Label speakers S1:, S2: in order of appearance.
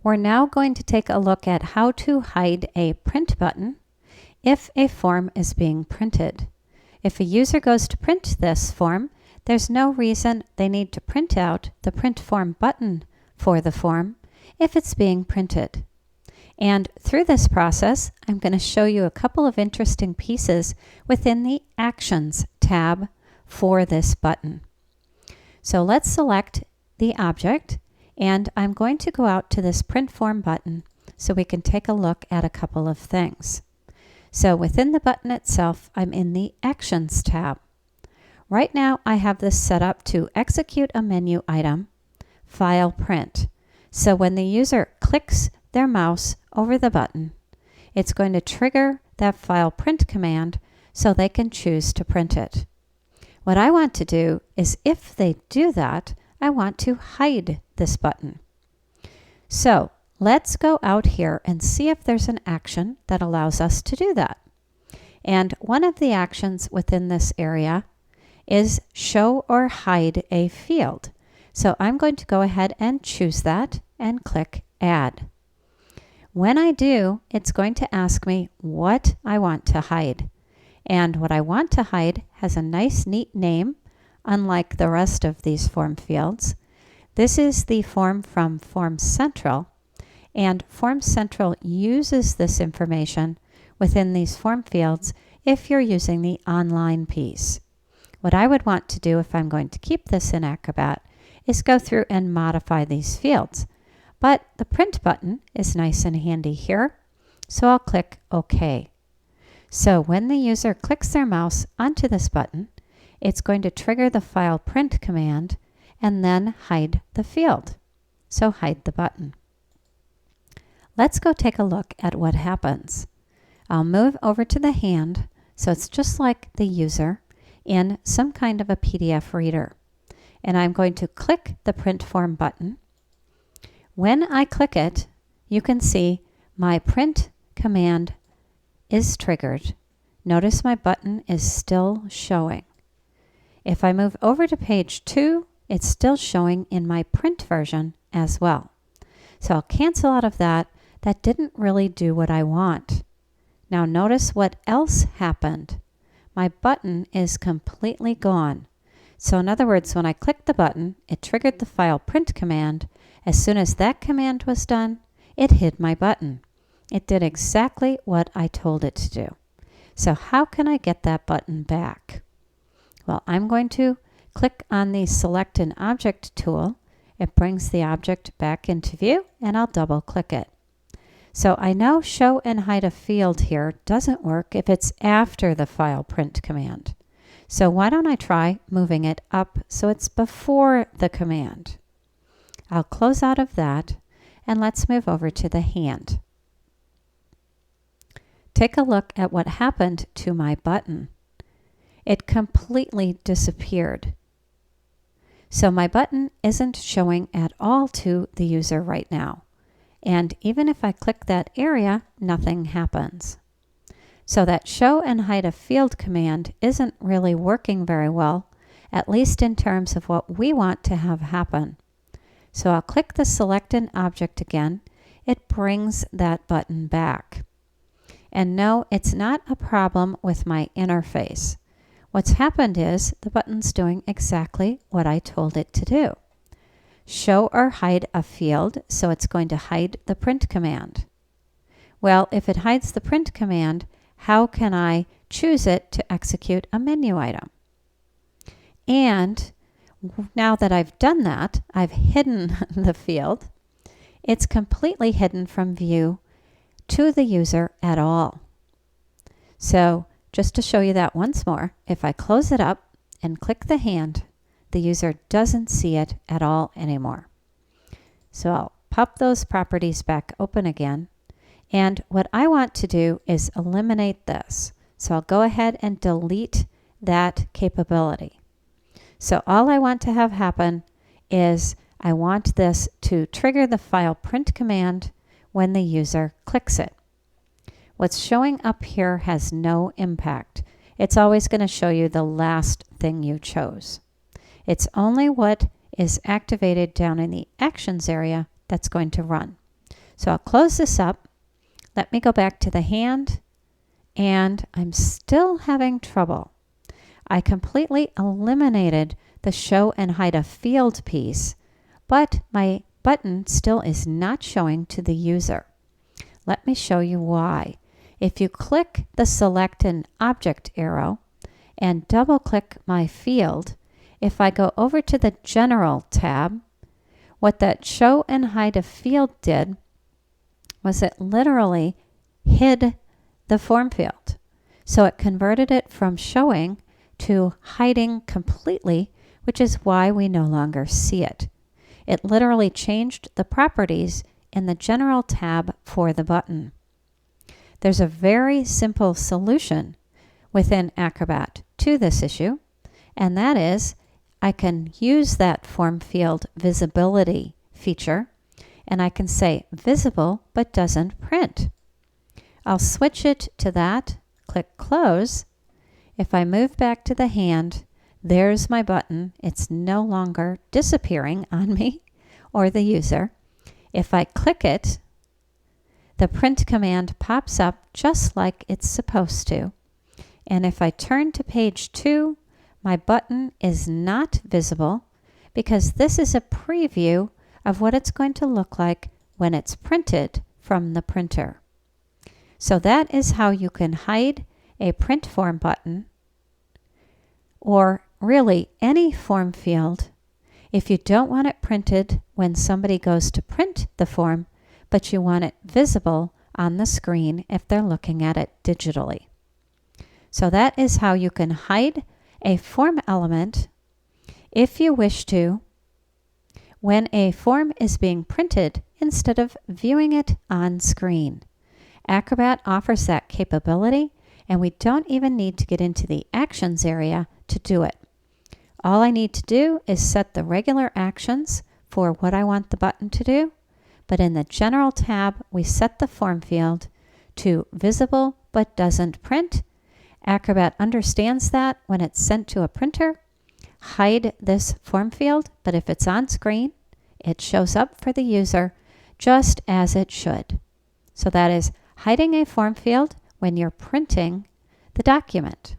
S1: We're now going to take a look at how to hide a print button if a form is being printed. If a user goes to print this form, there's no reason they need to print out the print form button for the form if it's being printed. And through this process, I'm going to show you a couple of interesting pieces within the Actions tab for this button. So let's select the object, and I'm going to go out to this print form button so we can take a look at a couple of things. So within the button itself, I'm in the Actions tab. Right now, I have this set up to execute a menu item, File Print. So when the user clicks their mouse over the button, it's going to trigger that File Print command so they can choose to print it. What I want to do is, if they do that, I want to hide this button. So let's go out here and see if there's an action that allows us to do that. And one of the actions within this area is show or hide a field. So I'm going to go ahead and choose that and click Add. When I do, it's going to ask me what I want to hide. And what I want to hide has a nice, neat name, unlike the rest of these form fields. This is the form from Form Central, and Form Central uses this information within these form fields if you're using the online piece. What I would want to do if I'm going to keep this in Acrobat is go through and modify these fields. But the print button is nice and handy here, so I'll click OK. So when the user clicks their mouse onto this button, it's going to trigger the File Print command and then hide the field. So hide the button. Let's go take a look at what happens. I'll move over to the hand, so it's just like the user in some kind of a PDF reader. And I'm going to click the Print Form button. When I click it, you can see my print command is triggered. Notice my button is still showing. If I move over to page 2, it's still showing in my print version as well. So I'll cancel out of that. That didn't really do what I want. Now notice what else happened. My button is completely gone. So in other words, when I clicked the button, it triggered the File Print command. As soon as that command was done, it hid my button. It did exactly what I told it to do. So how can I get that button back? Well, I'm going to click on the Select an Object tool. It brings the object back into view, and I'll double click it. So I know show and hide a field here doesn't work if it's after the File Print command. So why don't I try moving it up so it's before the command? I'll close out of that, and let's move over to the hand. Take a look at what happened to my button. It completely disappeared. So my button isn't showing at all to the user right now. And even if I click that area, nothing happens. So that show and hide a field command isn't really working very well, at least in terms of what we want to have happen. So I'll click the Select an Object again. It brings that button back. And no, it's not a problem with my interface. What's happened is the button's doing exactly what I told it to do. Show or hide a field, so it's going to hide the print command. Well, if it hides the print command, how can I choose it to execute a menu item? And now that I've done that, I've hidden the field. It's completely hidden from view to the user at all. So just to show you that once more, if I close it up and click the hand, the user doesn't see it at all anymore. So I'll pop those properties back open again. And what I want to do is eliminate this. So I'll go ahead and delete that capability. So all I want to have happen is I want this to trigger the File Print command when the user clicks it. What's showing up here has no impact. It's always going to show you the last thing you chose. It's only what is activated down in the Actions area that's going to run. So I'll close this up. Let me go back to the hand, and I'm still having trouble. I completely eliminated the show and hide a field piece, but my button still is not showing to the user. Let me show you why. If you click the Select an Object arrow and double-click my field, if I go over to the General tab, what that Show and Hide a Field did was it literally hid the form field. So it converted it from showing to hiding completely, which is why we no longer see it. It literally changed the properties in the General tab for the button. There's a very simple solution within Acrobat to this issue, and that is I can use that form field visibility feature, and I can say visible but doesn't print. I'll switch it to that, click close. If I move back to the hand, there's my button. It's no longer disappearing on me or the user. If I click it, the print command pops up just like it's supposed to. And if I turn to page 2, my button is not visible because this is a preview of what it's going to look like when it's printed from the printer. So that is how you can hide a print form button, or really any form field, if you don't want it printed when somebody goes to print the form, but you want it visible on the screen if they're looking at it digitally. So that is how you can hide a form element if you wish to when a form is being printed instead of viewing it on screen. Acrobat offers that capability, and we don't even need to get into the actions area to do it. All I need to do is set the regular actions for what I want the button to do, but in the General tab, we set the form field to visible but doesn't print. Acrobat understands that when it's sent to a printer, hide this form field, but if it's on screen, it shows up for the user just as it should. So that is hiding a form field when you're printing the document.